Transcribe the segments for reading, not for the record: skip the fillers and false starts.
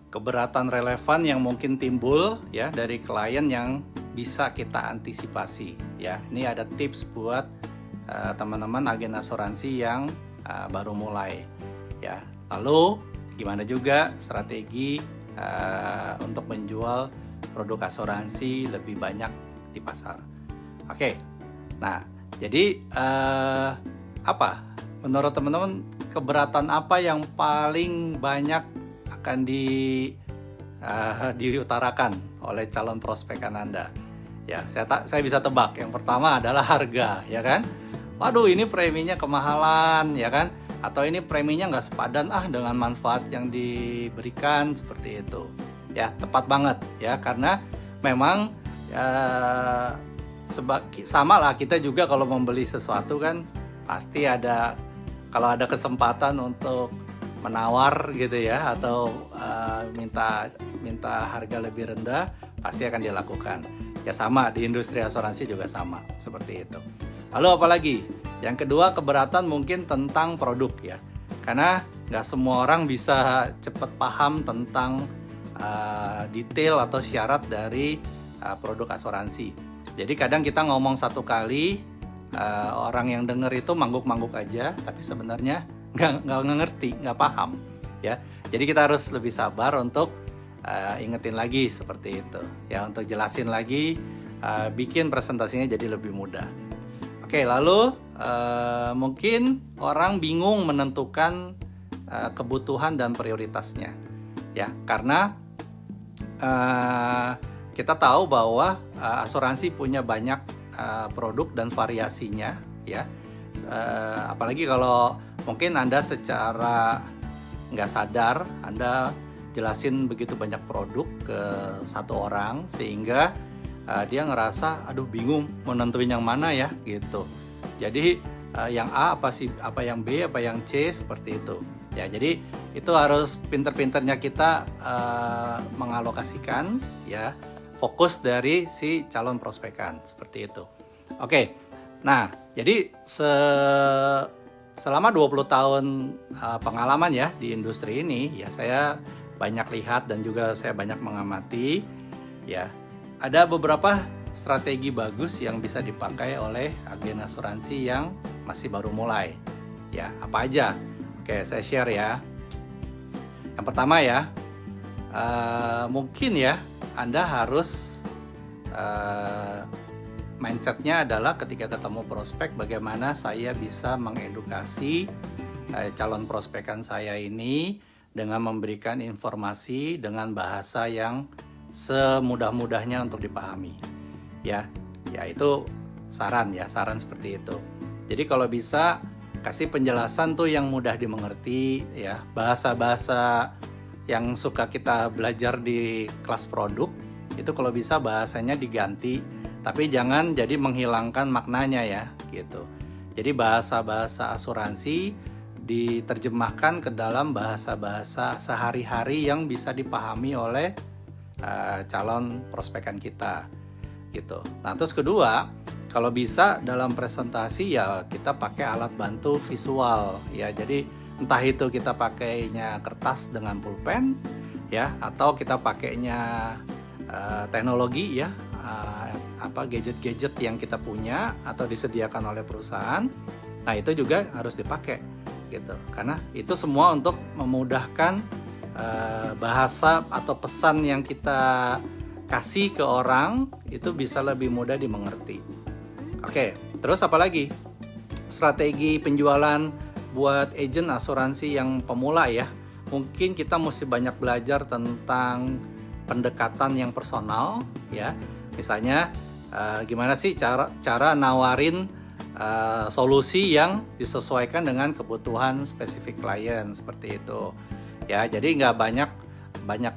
keberatan relevan yang mungkin timbul ya dari klien yang bisa kita antisipasi ya. Ini ada tips buat teman-teman agen asuransi yang baru mulai ya. Lalu gimana juga strategi untuk menjual produk asuransi lebih banyak di pasar. Oke. Nah, jadi apa menurut teman-teman, keberatan apa yang paling banyak akan diutarakan oleh calon prospekan Anda? Ya, saya bisa tebak. Yang pertama adalah harga, ya kan? Waduh, ini preminya kemahalan, ya kan? Atau ini preminya nggak sepadan dengan manfaat yang diberikan, seperti itu. Ya, tepat banget, ya, karena memang sama lah kita juga kalau membeli sesuatu kan pasti ada, kalau ada kesempatan untuk menawar gitu ya, atau minta harga lebih rendah, pasti akan dilakukan. Ya sama, di industri asuransi juga sama, seperti itu. Lalu apalagi? Yang kedua, keberatan mungkin tentang produk ya. Karena nggak semua orang bisa cepat paham tentang detail atau syarat dari produk asuransi. Jadi kadang kita ngomong satu kali, orang yang denger itu mangguk-mangguk aja, tapi sebenarnya nggak ngerti, nggak paham ya. Jadi kita harus lebih sabar untuk ingetin lagi seperti itu ya, untuk jelasin lagi, bikin presentasinya jadi lebih mudah. Oke, lalu mungkin orang bingung menentukan kebutuhan dan prioritasnya ya, karena kita tahu bahwa asuransi punya banyak produk dan variasinya ya. Apalagi kalau mungkin Anda secara nggak sadar Anda jelasin begitu banyak produk ke satu orang, sehingga dia ngerasa aduh bingung mau nentuin yang mana ya gitu. Jadi yang A apa yang B, apa yang C, seperti itu ya. Jadi itu harus pinter-pinternya kita mengalokasikan ya, fokus dari si calon prospekan, seperti itu. Oke. Nah, jadi selama 20 tahun pengalaman ya di industri ini ya, saya banyak lihat dan juga saya banyak mengamati ya. Ada beberapa strategi bagus yang bisa dipakai oleh agen asuransi yang masih baru mulai. Ya, apa aja? Oke, saya share ya. Yang pertama ya, mungkin ya Anda harus mindsetnya adalah ketika ketemu prospek, bagaimana saya bisa mengedukasi calon prospekan saya ini dengan memberikan informasi dengan bahasa yang semudah-mudahnya untuk dipahami. Ya itu saran seperti itu. Jadi kalau bisa kasih penjelasan tuh yang mudah dimengerti ya, bahasa-bahasa yang suka kita belajar di kelas produk itu kalau bisa bahasanya diganti, tapi jangan jadi menghilangkan maknanya ya gitu. Jadi bahasa-bahasa asuransi diterjemahkan ke dalam bahasa-bahasa sehari-hari yang bisa dipahami oleh calon prospekan kita gitu. Nah, terus kedua, kalau bisa dalam presentasi ya kita pakai alat bantu visual ya. Jadi entah itu kita pakainya kertas dengan pulpen ya, atau kita pakainya teknologi ya, gadget-gadget yang kita punya atau disediakan oleh perusahaan. Nah, itu juga harus dipakai gitu. Karena itu semua untuk memudahkan bahasa atau pesan yang kita kasih ke orang itu bisa lebih mudah dimengerti. Oke, terus apa lagi? Strategi penjualan buat agen asuransi yang pemula ya. Mungkin kita mesti banyak belajar tentang pendekatan yang personal ya. Misalnya gimana sih cara nawarin solusi yang disesuaikan dengan kebutuhan spesifik klien, seperti itu. Ya, jadi nggak banyak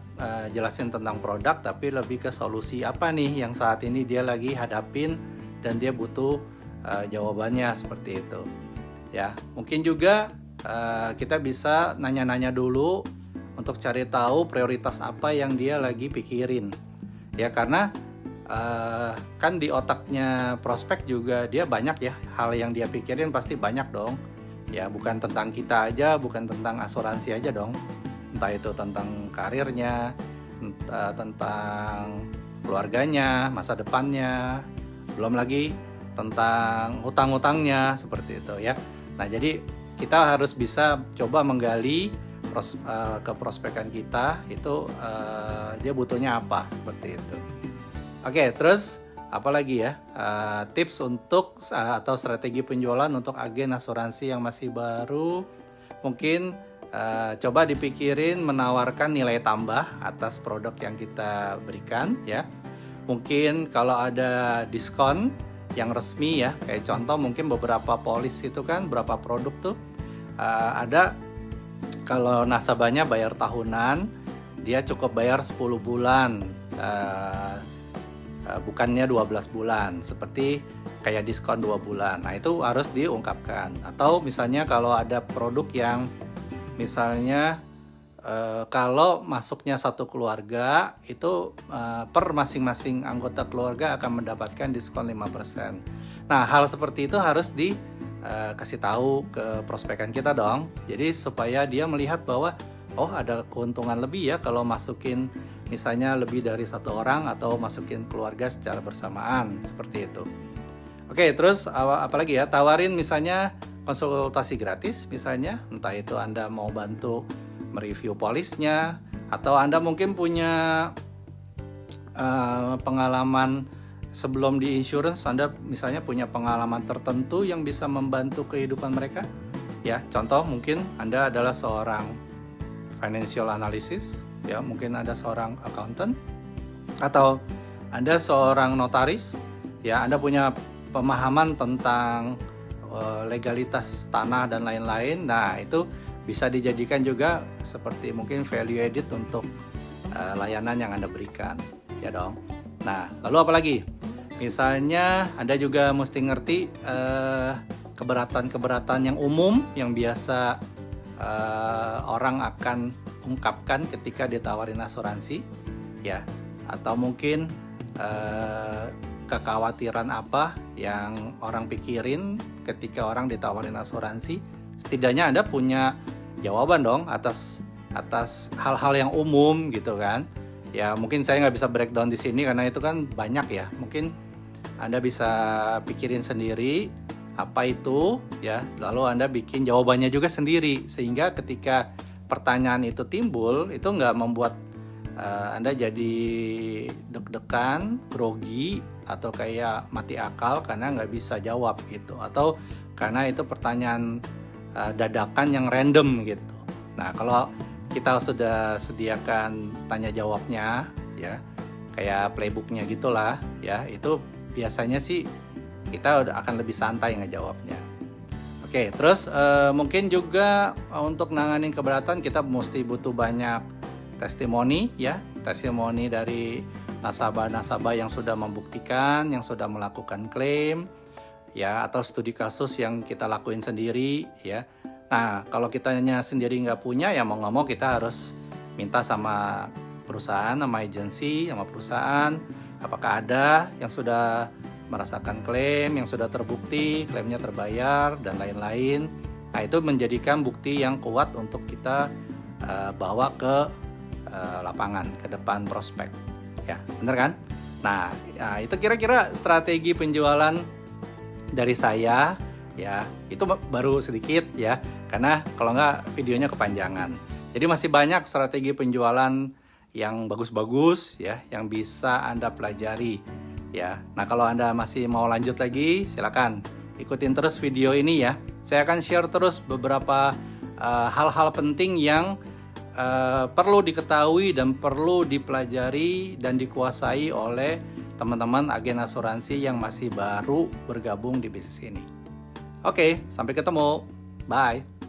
jelasin tentang produk, tapi lebih ke solusi apa nih yang saat ini dia lagi hadapin dan dia butuh jawabannya, seperti itu. Ya, mungkin juga kita bisa nanya-nanya dulu untuk cari tahu prioritas apa yang dia lagi pikirin. Ya, karena kan di otaknya prospek juga dia banyak ya hal yang dia pikirin, pasti banyak dong. Ya, bukan tentang kita aja, bukan tentang asuransi aja dong. entah itu tentang karirnya, tentang keluarganya, masa depannya, belum lagi tentang hutang-hutangnya, seperti itu ya. Nah, jadi kita harus bisa coba menggali ke prospekan kita itu dia butuhnya apa, seperti itu. Oke, terus apalagi ya tips untuk atau strategi penjualan untuk agen asuransi yang masih baru? Mungkin coba dipikirin menawarkan nilai tambah atas produk yang kita berikan ya. Mungkin kalau ada diskon yang resmi ya, kayak contoh mungkin beberapa polis itu kan, beberapa produk tuh ada kalau nasabahnya bayar tahunan, dia cukup bayar 10 bulan, bukannya 12 bulan, seperti kayak diskon 2 bulan. Nah, itu harus diungkapkan. Atau misalnya kalau ada produk yang misalnya kalau masuknya satu keluarga itu per masing-masing anggota keluarga akan mendapatkan diskon 5%. Nah, hal seperti itu harus dikasih tahu ke prospekan kita dong. Jadi supaya dia melihat bahwa oh, ada keuntungan lebih ya kalau masukin misalnya lebih dari satu orang atau masukin keluarga secara bersamaan, seperti itu. Oke, terus apalagi ya, tawarin misalnya konsultasi gratis misalnya, entah itu Anda mau bantu mereview polisnya, atau Anda mungkin punya pengalaman sebelum di insurance, Anda misalnya punya pengalaman tertentu yang bisa membantu kehidupan mereka ya. Contoh mungkin Anda adalah seorang financial analysis ya, mungkin Anda seorang accountant, atau Anda seorang notaris ya, Anda punya pemahaman tentang legalitas tanah dan lain-lain. Nah, itu bisa dijadikan juga seperti mungkin value added untuk layanan yang Anda berikan ya dong. Nah, lalu apa lagi? Misalnya Anda juga mesti ngerti keberatan-keberatan yang umum yang biasa orang akan ungkapkan ketika ditawarin asuransi ya, atau mungkin kekhawatiran apa yang orang pikirin ketika orang ditawarin asuransi. Setidaknya Anda punya jawaban dong atas hal-hal yang umum gitu kan. Ya mungkin saya nggak bisa breakdown di sini karena itu kan banyak ya. Mungkin Anda bisa pikirin sendiri apa itu ya, lalu Anda bikin jawabannya juga sendiri, sehingga ketika pertanyaan itu timbul itu nggak membuat Anda jadi deg-degan, grogi, atau kayak mati akal karena nggak bisa jawab gitu, atau karena itu pertanyaan dadakan yang random gitu. Nah, kalau kita sudah sediakan tanya jawabnya ya, kayak playbooknya gitulah ya, itu biasanya sih kita udah akan lebih santai ngejawabnya. Oke, terus mungkin juga untuk nanganin keberatan kita mesti butuh banyak testimoni ya, testimoni dari nasabah-nasabah yang sudah membuktikan, yang sudah melakukan klaim ya, atau studi kasus yang kita lakuin sendiri ya. Nah, kalau kitanya sendiri nggak punya ya, mau nggak mau kita harus minta sama perusahaan, sama agensi, sama perusahaan, apakah ada yang sudah merasakan klaim, yang sudah terbukti, klaimnya terbayar, dan lain-lain. Nah, itu menjadikan bukti yang kuat untuk kita bawa ke lapangan, ke depan prospek. Ya, bener kan? Nah, itu kira-kira strategi penjualan dari saya ya. Itu baru sedikit ya, karena kalau nggak videonya kepanjangan. Jadi masih banyak strategi penjualan yang bagus-bagus ya, yang bisa Anda pelajari ya. Nah, kalau Anda masih mau lanjut lagi, silakan ikutin terus video ini ya. Saya akan share terus beberapa hal-hal penting yang perlu diketahui dan perlu dipelajari dan dikuasai oleh teman-teman agen asuransi yang masih baru bergabung di bisnis ini. Oke, sampai ketemu. Bye.